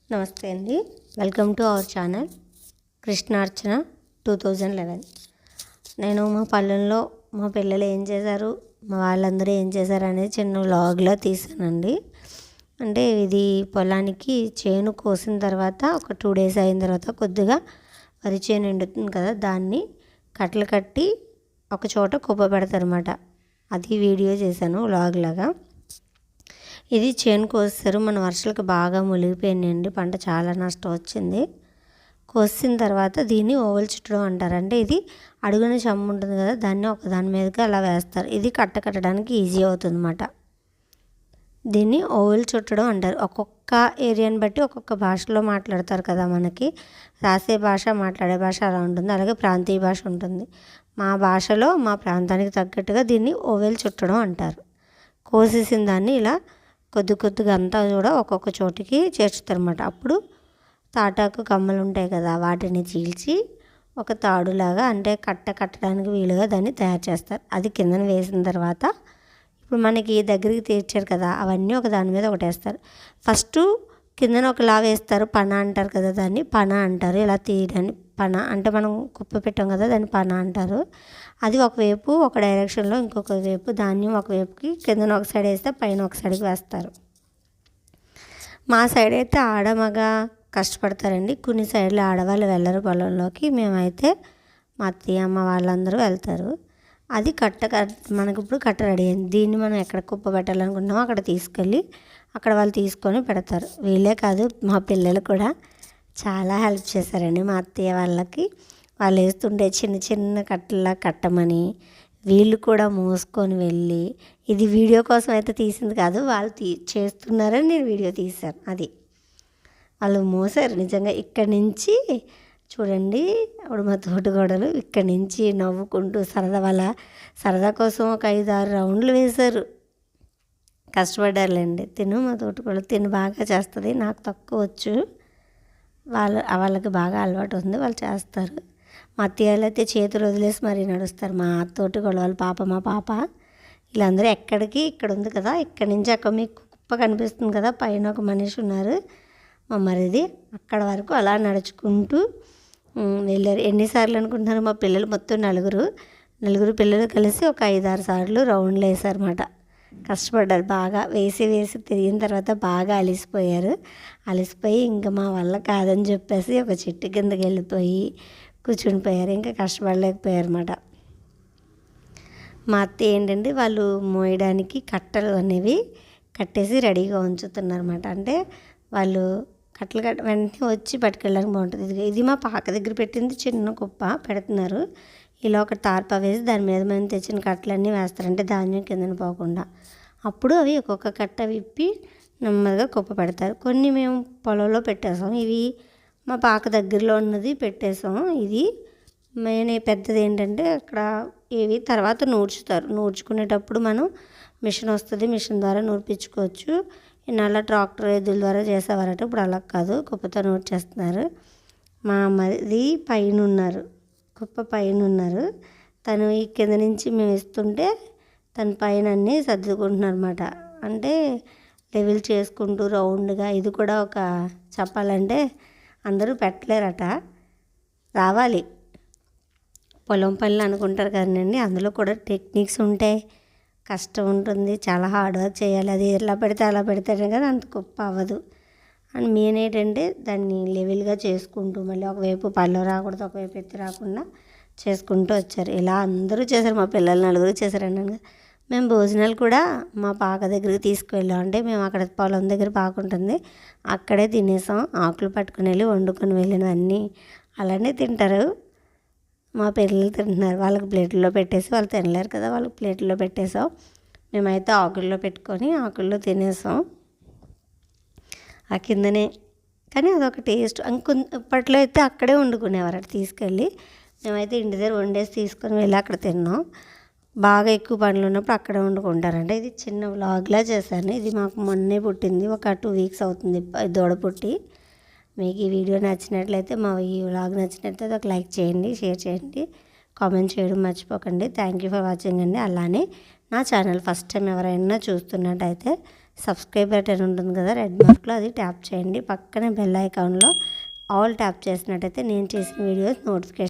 నమస్తే అండి. Welcome to our channel Krishnarchana 2011. నేను మా పల్లెల్లో మా పిల్లలు ఏం చేశారు, మా వాళ్ళందరూ ఏం చేశారు అనేది చిన్న వ్లాగ్లో తీసానండి. అంటే ఇది పొలానికి చేను కోసిన తర్వాత ఒక 2 days అయిన తర్వాత కొద్దిగా వరి చేను ఎండుతుంది కదా, దాన్ని కట్టలు కట్టి ఒక చోట కుప్ప పెడతారన్నమాట. అది వీడియో చేశాను వ్లాగ్ లాగా. ఇది చేను కోస్తారు. మన వర్షాలకు బాగా మునిగిపోయిందండి, పంట చాలా నష్టం వచ్చింది. కోసిన తర్వాత దీన్ని ఓవెల్ చుట్టడం అంటారు. అంటే ఇది అడుగున చెమ్మ ఉంటుంది కదా, దాన్ని ఒకదాని మీదకి అలా వేస్తారు. ఇది కట్టడానికి ఈజీ అవుతుంది అన్నమాట. దీన్ని ఓవెల్ చుట్టడం అంటారు. ఒక్కొక్క ఏరియాని బట్టి ఒక్కొక్క భాషలో మాట్లాడతారు కదా, మనకి రాసే భాష మాట్లాడే భాష అలా ఉంటుంది. అలాగే ప్రాంతీయ భాష ఉంటుంది. మా భాషలో మా ప్రాంతానికి తగ్గట్టుగా దీన్ని ఓవెల్ చుట్టడం అంటారు. కోసేసిన దాన్ని ఇలా కొద్దిగా అంతా కూడా ఒక్కొక్క చోటికి చేర్చుతారన్నమాట. అప్పుడు తాటాకు కమ్మలు ఉంటాయి కదా, వాటిని చీల్చి ఒక తాడులాగా అంటే కట్టడానికి వీలుగా దాన్ని తయారు చేస్తారు. అది కిందన వేసిన తర్వాత ఇప్పుడు మనకి దగ్గరికి తీర్చారు కదా, అవన్నీ ఒక దాని మీద ఒకటి వేస్తారు. ఫస్ట్ కిందన ఒకలా వేస్తారు, పన అంటారు కదా, దాన్ని పన అంటారు. ఇలా తీయడాన్ని పన అంటే మనం కుప్ప పెట్టాం కదా, దాన్ని పన అంటారు. అది ఒకవైపు ఒక డైరెక్షన్లో, ఇంకొక వైపు ధాన్యం ఒకవైపుకి కిందన ఒక సైడ్ వేస్తే పైన ఒక సైడ్కి వేస్తారు. మా సైడ్ అయితే ఆడమగ కష్టపడతారండి. కొన్ని సైడ్లో ఆడవాళ్ళు వెళ్ళరు పొలంలోకి. మేమైతే మా అత్తయ్య అమ్మ వాళ్ళందరూ వెళ్తారు. అది మనకి ఇప్పుడు కట్ట రెడీ అయింది. దీన్ని మనం ఎక్కడ కుప్ప పెట్టాలనుకుంటున్నామో అక్కడ తీసుకెళ్ళి అక్కడ వాళ్ళు తీసుకొని పెడతారు. వీళ్ళే కాదు, మా పిల్లలు కూడా చాలా హెల్ప్ చేశారండి మా అత్తయ్య వాళ్ళకి. వాళ్ళు వేస్తుంటే చిన్న కట్టలా కట్టమని వీళ్ళు కూడా మోసుకొని వెళ్ళి, ఇది వీడియో కోసం అయితే తీసింది కాదు, వాళ్ళు చేస్తున్నారని నేను వీడియో తీశాను. అది వాళ్ళు మోసారు నిజంగా. ఇక్కడి నుంచి చూడండి, అప్పుడు మా తోటికోడలు ఇక్కడి నుంచి నవ్వుకుంటూ సరదా కోసం ఒక 5-6 రౌండ్లు వేశారు. కష్టపడ్డారులేండి. మా తోటికోడలు బాగా చేస్తుంది, నాకు తక్కువ వచ్చు. వాళ్ళకి బాగా అలవాటు ఉంది, వాళ్ళు చేస్తారు. మా అత్తయ్యలు అయితే చేతులు వదిలేసి మరీ నడుస్తారు. మా తోటికోడలు వాళ్ళ పాప, మా పాప, వీళ్ళందరూ ఇక్కడ ఉంది కదా, ఇక్కడి నుంచి అక్కడ మీకు కుప్ప కనిపిస్తుంది కదా, పైన ఒక మనిషి ఉన్నారు మా మరిది, అక్కడ వరకు అలా నడుచుకుంటూ వెళ్ళారు. ఎన్నిసార్లు అనుకుంటున్నారు, మా పిల్లలు మొత్తం నలుగురు పిల్లలు కలిసి ఒక 5-6 సార్లు రౌండ్లు వేసారన్నమాట. కష్టపడ్డారు బాగా. వేసి తిరిగిన తర్వాత బాగా అలిసిపోయి ఇంకా మా వల్ల కాదని చెప్పేసి ఒక చెట్టు కిందకి వెళ్ళిపోయి కూర్చుని పోయారు. ఇంకా కష్టపడలేకపోయారు అన్నమాట. మా అత్త ఏంటంటే వాళ్ళు మోయడానికి కట్టలు అనేవి కట్టేసి రెడీగా ఉంచుతున్నారన్నమాట. అంటే వాళ్ళు కట్టలు వెంటనే వచ్చి పట్టుకెళ్ళడానికి బాగుంటుంది. ఇది మా పాక దగ్గర పెట్టింది చిన్న కుప్ప పెడుతున్నారు. ఇలా ఒక తార్ప వేసి దాని మీద మేము తెచ్చిన కట్టలన్నీ వేస్తారు, అంటే ధాన్యం కిందన పోకుండా. అప్పుడు అవి ఒక్కొక్క కట్ట విప్పి నెమ్మదిగా కుప్ప పెడతారు. కొన్ని మేము పొలంలో పెట్టేసాం, ఇవి మా పాక దగ్గరలో ఉన్నది పెట్టేసాం. ఇది మెయిన్ పెద్దది ఏంటంటే అక్కడ ఇవి తర్వాత నూర్చుకునేటప్పుడు మనం మిషన్ వస్తుంది, మిషన్ ద్వారా నూర్పించుకోవచ్చు. ఇన్నాళ్ళ ట్రాక్టర్ ఎద్దుల ద్వారా చేసేవారట, ఇప్పుడు అలా కాదు, కుప్పతో నూర్చేస్తున్నారు. మా అమ్మది కుప్ప పైన ఉన్నారు. తను ఈ కింద నుంచి మేము ఇస్తుంటే తన పైన అన్నీ సర్దుకుంటున్నారు అన్నమాట. అంటే లెవెల్ చేసుకుంటూ రౌండ్గా. ఇది కూడా ఒక చెప్పాలంటే అందరూ పెట్టలేరట, రావాలి. పొలం పనులు అనుకుంటారు కదండి, అందులో కూడా టెక్నిక్స్ ఉంటాయి, కష్టం ఉంటుంది, చాలా హార్డ్ వర్క్ చేయాలి. అది ఎలా పెడితే అలా పెడితేనే కదా అంత కుప్ప అవ్వదు. అండ్ మెయిన్ ఏంటంటే దాన్ని లెవెల్గా చేసుకుంటూ మళ్ళీ ఒకవైపు పళ్ళు రాకూడదు, ఒకవైపు ఎత్తి రాకుండా చేసుకుంటూ వచ్చారు. ఇలా అందరూ చేశారు. మా పిల్లలు 4 చేశారండి. మేము భోజనాలు కూడా మా పాక దగ్గరికి తీసుకువెళ్ళాం. అంటే మేము అక్కడ పొలం దగ్గర పాక ఉంటుంది, అక్కడే తినేసాం. ఆకులు పట్టుకుని వెళ్ళి వండుకొని వెళ్ళినవన్నీ అలానే తింటారు. మా పిల్లలు తింటున్నారు. వాళ్ళకి ప్లేట్లో పెట్టేసి, వాళ్ళు తినలేరు కదా, వాళ్ళకి ప్లేట్లో పెట్టేసాం. మేమైతే ఆకుల్లో పెట్టుకొని ఆకుల్లో తినేసాం ఆ కిందనే. కానీ అదొక టేస్ట్. ఇప్పట్లో అయితే అక్కడే వండుకునేవారు తీసుకెళ్ళి. మేమైతే ఇంటి దగ్గర వండేసి తీసుకొని వెళ్ళి అక్కడ తిన్నాం. బాగా ఎక్కువ పనులు ఉన్నప్పుడు అక్కడే వండుకుంటారంటే. ఇది చిన్న వ్లాగ్లా చేశాను. ఇది మాకు మొన్నే పుట్టింది, ఒక 2 weeks అవుతుంది దూడ పుట్టి. మీకు ఈ వీడియో నచ్చినట్లయితే, మా ఈ వ్లాగ్ నచ్చినట్లయితే ఒక లైక్ చేయండి, షేర్ చేయండి, కామెంట్ చేయడం మర్చిపోకండి. థ్యాంక్ యూ ఫర్ వాచింగ్ అండి. అలానే నా ఛానల్ ఫస్ట్ టైం ఎవరైనా చూస్తున్నట్టయితే సబ్స్క్రైబ్ బటన్ ఉంటుంది కదా రెడ్ మార్క్లో, అది ట్యాప్ చేయండి. పక్కనే బెల్ ఐకాన్లో ఆల్ ట్యాప్ చేసినట్టయితే నేను చేసిన వీడియోస్ నోటిఫికేషన్